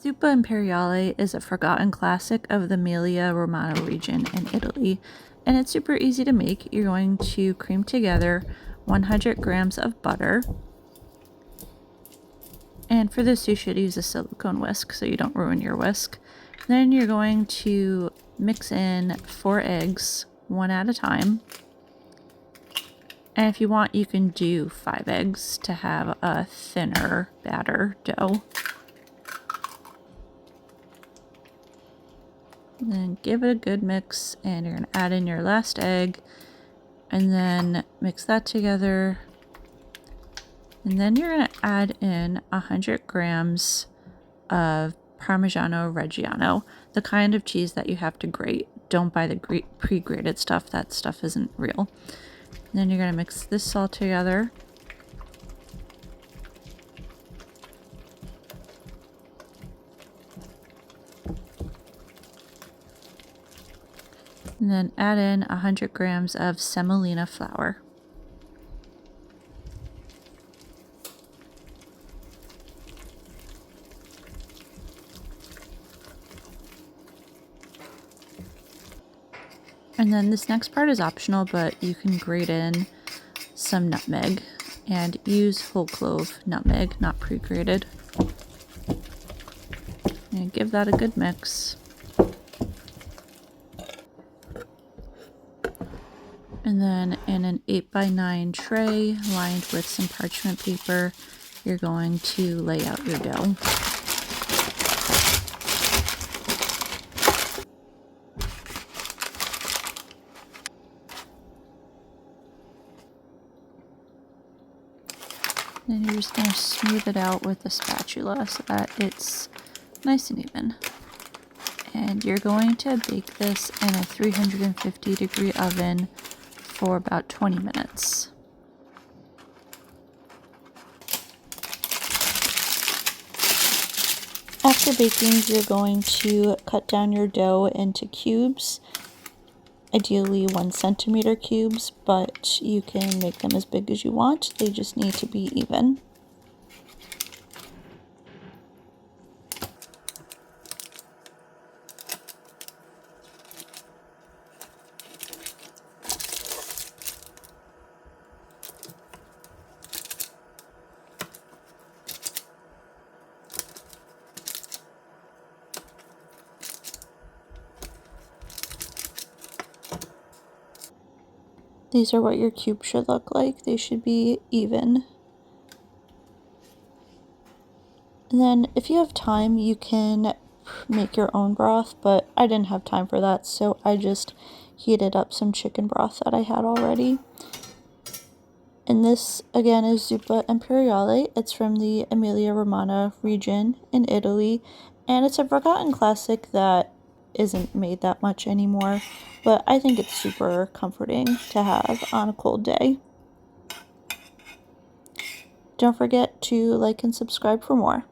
Zuppa Imperiale is a forgotten classic of the Emilia-Romagna region in Italy, and it's super easy to make. You're going to cream together 100 grams of butter, and for this you should use a silicone whisk so you don't ruin your whisk. Then you're going to mix in 4 eggs, one at a time, and if you want you can do 5 eggs to have a thinner batter dough. And then give it a good mix, and you're going to add in your last egg and then mix that together. And then you're going to add in 100 grams of parmaggiano reggiano, the kind of cheese that you have to grate. Don't buy the pre-grated stuff. That stuff isn't real. And then you're going to mix this all together. And then add in 100 grams of semolina flour. And then this next part is optional, but you can grate in some nutmeg and use whole clove nutmeg, not pre-grated. And give that a good mix. And then in an 8x9 tray lined with some parchment paper, you're going to lay out your dough. Then you're just going to smooth it out with a spatula so that it's nice and even. And you're going to bake this in a 350-degree oven for about 20 minutes. After baking, you're going to cut down your dough into cubes, ideally 1 centimeter cubes, but you can make them as big as you want. They just need to be even. These are what your cube should look like. They should be even. And then if you have time, you can make your own broth, but I didn't have time for that, so I just heated up some chicken broth that I had already. And this, again, is Zuppa Imperiale. It's from the Emilia-Romagna region in Italy, and it's a forgotten classic that isn't made that much anymore, but I think it's super comforting to have on a cold day. Don't forget to like and subscribe for more.